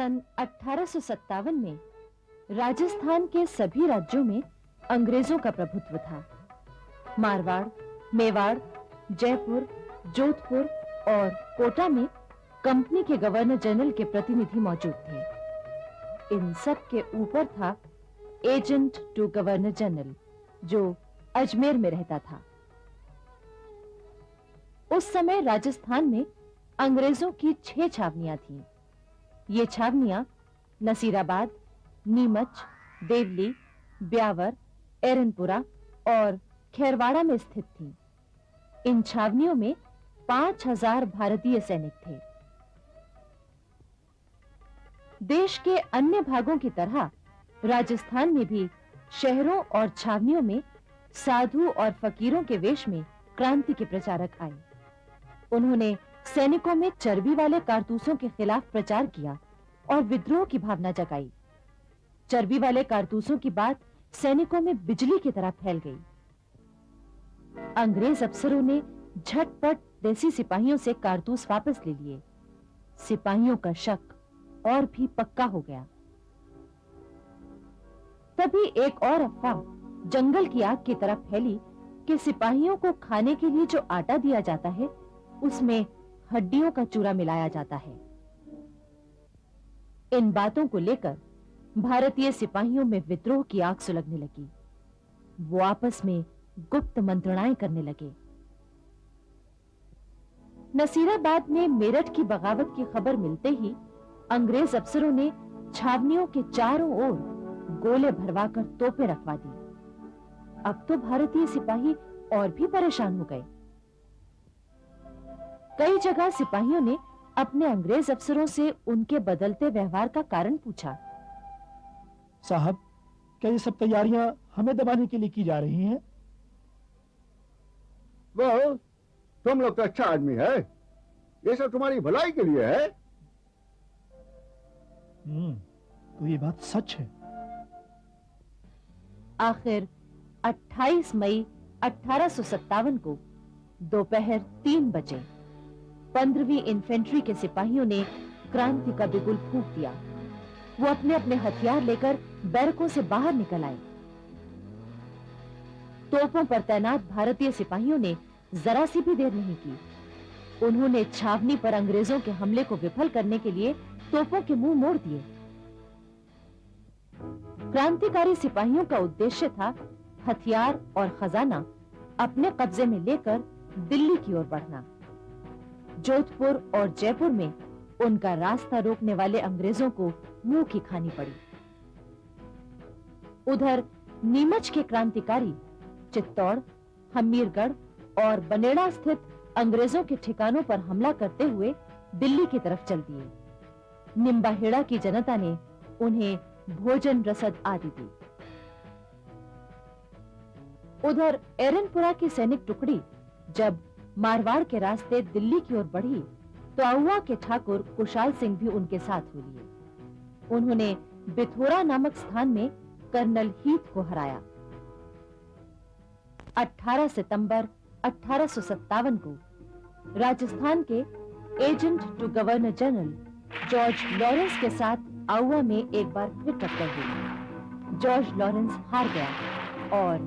सन 1857 में राजस्थान के सभी राज्यों में अंग्रेजों का प्रभुत्व था। मारवाड़, मेवाड़, जयपुर, जोधपुर और कोटा में कंपनी के गवर्नर जनरल के प्रतिनिधि मौजूद थे। इन सब के ऊपर था एजेंट टू गवर्नर जनरल, जो अजमेर में रहता था। उस समय राजस्थान में अंग्रेजों की 6 छावनियां थीं। ये छावनियां नसीराबाद, नीमच, देवली, ब्यावर, एरनपुरा और खैरवाड़ा में स्थित थीं। इन छावनियों में 5000 भारतीय सैनिक थे। देश के अन्य भागों की तरह राजस्थान में भी शहरों और छावनियों में साधु और फकीरों के वेश में क्रांति के प्रचारक आए। उन्होंने सैनिकों में चर्बी वाले कारतूसों के खिलाफ प्रचार किया और विद्रोह की भावना जगाई। चर्बी वाले कारतूसों की बात सैनिकों में बिजली की तरह फैल गई। अंग्रेज अफसरों ने झटपट देसी सिपाहियों से कारतूस वापस ले लिए। सिपाहियों का शक और भी पक्का हो गया। तभी एक और अफवाह जंगल की आग की तरह फैली कि सिपाहियों को खाने के लिए जो आटा दिया जाता है उसमें हड्डियों का चूरा मिलाया जाता है। इन बातों को लेकर भारतीय सिपाहियों में विद्रोह की आग सुलगने लगी। वो आपस में गुप्त मंत्रणाएं करने लगे। नसीराबाद में मेरठ की बगावत की खबर मिलते ही अंग्रेज अफसरों ने छावनियों के चारों ओर गोले भरवाकर तोपें रखवा दी। अब तो भारतीय सिपाही और भी परेशान हो गए। कई जगह सिपाहियों ने अपने अंग्रेज अफसरों से उनके बदलते व्यवहार का कारण पूछा। साहब, क्या ये सब तैयारियां हमें दबाने के लिए की जा रही हैं? वो तुम लोग तो अच्छा आदमी है, ये सब तुम्हारी भलाई के लिए है। तो ये बात सच है। आखिर 28 मई 1857 को दोपहर 3 बजे 15वीं इन्फेंट्री के सिपाहियों ने क्रांति का बिगुल फूंक दिया। वो अपने अपने हथियार लेकर बैरकों से बाहर निकल आए। तोपों पर तैनात भारतीय सिपाहियों ने जरा सी भी देर नहीं की। उन्होंने छावनी पर अंग्रेजों के हमले को विफल करने के लिए तोपों के मुंह मोड़ दिए। क्रांतिकारी सिपाहियों का उद्देश्य था हथियार और खजाना अपने कब्जे में लेकर दिल्ली की ओर बढ़ना। जोधपुर और जयपुर में उनका रास्ता रोकने वाले अंग्रेजों को मुंह की खानी पड़ी। उधर नीमच के क्रांतिकारी चित्तौड़, हमीरगढ़ और बनेड़ा स्थित अंग्रेजों के ठिकानों पर हमला करते हुए दिल्ली की तरफ चल दिए। निम्बाहेड़ा की जनता ने उन्हें भोजन रसद आदि दी। उधर एरनपुरा की सैनिक टुकड़ी जब मारवाड़ के रास्ते दिल्ली की ओर बढ़ी तो आउवा के ठाकुर कुशाल सिंह भी उनके साथ हो लिए। उन्होंने बिथोरा नामक स्थान में कर्नल हीथ को हराया। 18 सितंबर 1857 को राजस्थान के agent to governor general George Lawrence के साथ आउवा में एक बार फिर टक्कर हुई। जॉर्ज लॉरेंस हार गया और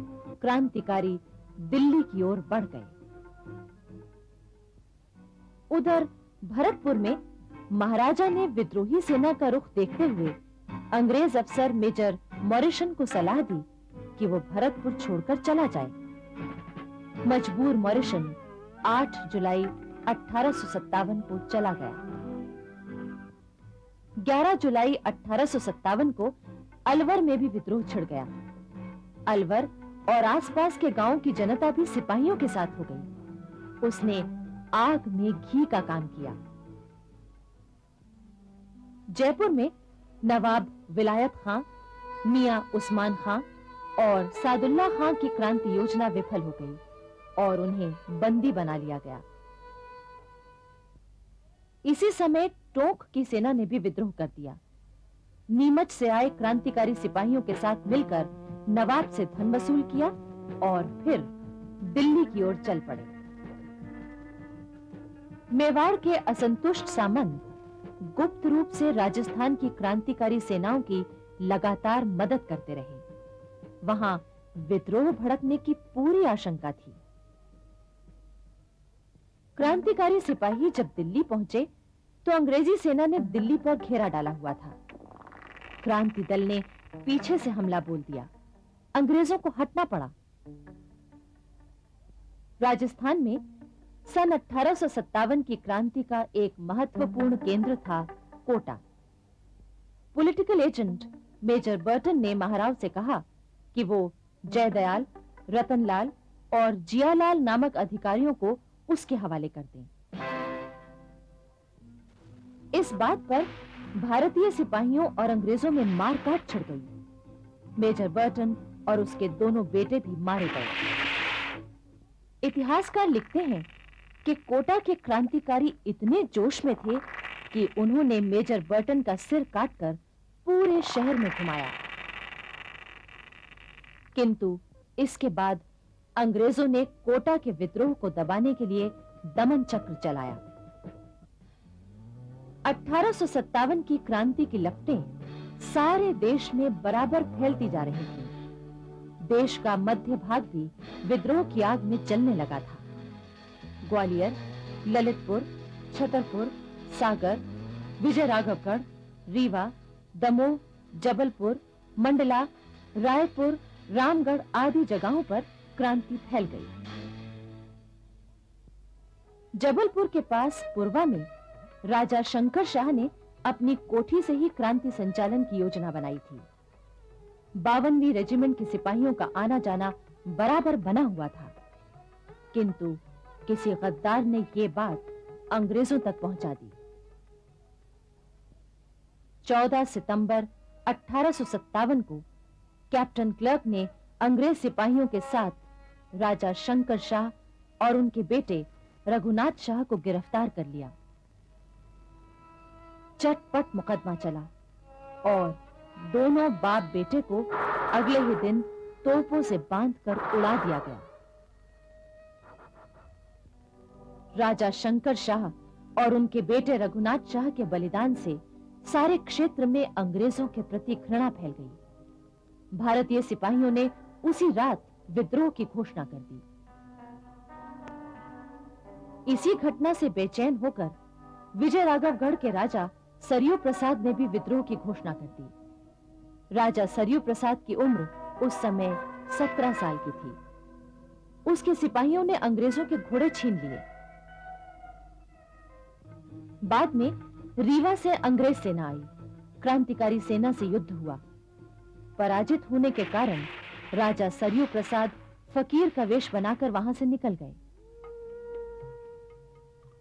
क्रांतिकारी दिल्ली की ओर बढ़ गए। उधर भरतपुर में महाराजा ने विद्रोही सेना का रुख देखते हुए अंग्रेज अफसर मेजर मॉरिसन को सलाह दी कि वो भरतपुर छोड़कर चला जाए। मजबूर मॉरिसन 8 जुलाई 1857 को चला गया। 11 जुलाई 1857 को अलवर में भी विद्रोह छिड़ गया। अलवर और आसपास के गांवों की जनता भी सिपाहियों के साथ हो गई। उसने आग में घी का काम किया। जयपुर में नवाब विलायत खां, मियां उस्मान खां और सादुल्ला खां की क्रांति योजना विफल हो गई और उन्हें बंदी बना लिया गया। इसी समय टोंक की सेना ने भी विद्रोह कर दिया। नीमच से आए क्रांतिकारी सिपाहियों के साथ मिलकर नवाब से धन वसूल किया और फिर दिल्ली की ओर चल पड़े। मेवाड़ के असंतुष्ट सामंत गुप्त रूप से राजस्थान की क्रांतिकारी सेनाओं की लगातार मदद करते रहे। वहां विद्रोह भड़कने की पूरी आशंका थी। क्रांतिकारी सिपाही जब दिल्ली पहुंचे तो अंग्रेजी सेना ने दिल्ली पर घेरा डाला हुआ था। क्रांति दल ने पीछे से हमला बोल दिया। अंग्रेजों को हटना पड़ा। राजस्थान में सन 1857 की क्रांति का एक महत्वपूर्ण केंद्र था Kota. Political agent major Burton ने महाराव से कहा कि वो जयदयाल, रतनलाल और जियालाल नामक अधिकारियों को उसके हवाले कर दें। इस बात पर भारतीय सिपाहियों और अंग्रेजों में मारकाट छिड़ गई। मेजर बर्टन और उसके दोनों बेटे भी मारे गए। इतिहासकार लिखते हैं कि कोटा के क्रांतिकारी इतने जोश में थे कि उन्होंने मेजर बर्टन का सिर काटकर पूरे शहर में घुमाया। किंतु इसके बाद अंग्रेजों ने कोटा के विद्रोह को दबाने के लिए दमन चक्र चलाया। 1857 की क्रांति की लपटें सारे देश में बराबर फैलती जा रही थीं। देश का मध्य भाग भी विद्रोह की आग में जलने लगा था। ग्वालियर, ललितपुर, छतरपुर, सागर, विजयराघवगढ़, रीवा, दमोह, जबलपुर, मंडला, रायपुर, रामगढ़ आदि जगहों पर क्रांति फैल गई। जबलपुर के पास पुरवा में राजा शंकर शाह ने अपनी कोठी से ही क्रांति संचालन की योजना बनाई थी। 52वीं रेजिमेंट के सिपाहियों का आना जाना बराबर बना हुआ था, किंतु किसी गद्दार ने यह बात अंग्रेजों तक पहुंचा दी। 14 सितंबर 1857 को कैप्टन क्लर्क ने अंग्रेज सिपाहियों के साथ राजा शंकर शाह और उनके बेटे रघुनाथ शाह को गिरफ्तार कर लिया। चटपट मुकदमा चला और दोनों बाप बेटे को अगले ही दिन तोपों से बांधकर उड़ा दिया गया। राजा शंकर शाह और उनके बेटे रघुनाथ शाह के बलिदान से सारे क्षेत्र में अंग्रेजों के प्रति घृणा फैल गई। भारतीय सिपाहियों ने उसी रात विद्रोह की घोषणा कर दी। इसी घटना से बेचैन होकर विजयराघवगढ़ के राजा सरयू प्रसाद ने भी विद्रोह की घोषणा कर दी। राजा सरयू प्रसाद की उम्र उस समय 17 साल की थी। उसके सिपाहियों ने अंग्रेजों के घोड़े छीन लिए। बाद में रीवा से अंग्रेज सेना आई। क्रांतिकारी सेना से युद्ध हुआ। पराजित होने के कारण राजा सरयू प्रसाद फकीर का वेश बनाकर वहां से निकल गए,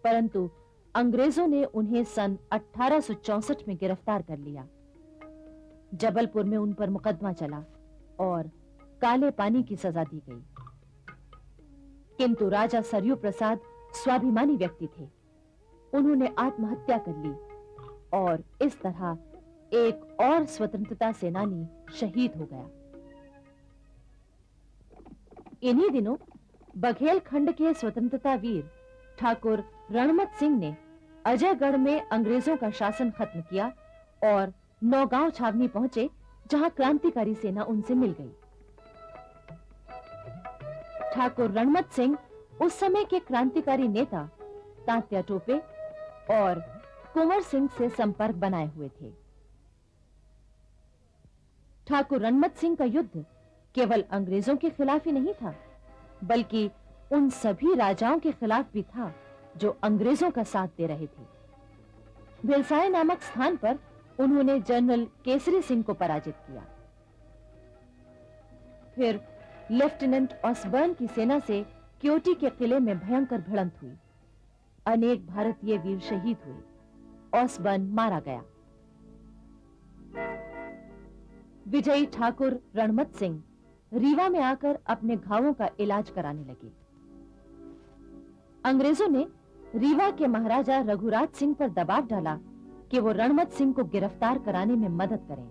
परंतु अंग्रेजों ने उन्हें सन 1864 में गिरफ्तार कर लिया। जबलपुर में उन पर मुकदमा चला और काले पानी की सजा दी गई। किंतु राजा सरयू प्रसाद स्वाभिमानी व्यक्ति थे। उन्होंने आत्महत्या कर ली और इस तरह एक और स्वतंत्रता सेनानी शहीद हो गया। इन्हीं दिनों बघेल खंड के स्वतंत्रता वीर ठाकुर रणमत सिंह ने अजयगढ़ में अंग्रेजों का शासन खत्म किया और नौगांव छावनी पहुंचे, जहां क्रांतिकारी सेना उनसे मिल गई। ठाकुर रणमत सिंह उस समय के क्रांतिकारी नेता तात्या टोपे और कुंवर सिंह से संपर्क बनाए हुए थे। ठाकुर रणमत सिंह का युद्ध केवल अंग्रेजों के खिलाफ ही नहीं था, बल्कि उन सभी राजाओं के खिलाफ भी था जो अंग्रेजों का साथ दे रहे थे। भिलसाई नामक स्थान पर उन्होंने जनरल केसरी सिंह को पराजित किया। फिर लेफ्टिनेंट ऑसबर्न की सेना से क्योटी के किले में भयंकर भिड़ंत हुई। अनेक भारतीय वीर शहीद हुए। ऑसबर्न मारा गया। विजयी ठाकुर रणमत सिंह रीवा में आकर अपने घावों का इलाज कराने लगे। अंग्रेजों ने रीवा के महाराजा रघुराज सिंह पर दबाव डाला कि वो रणमत सिंह को गिरफ्तार कराने में मदद करें।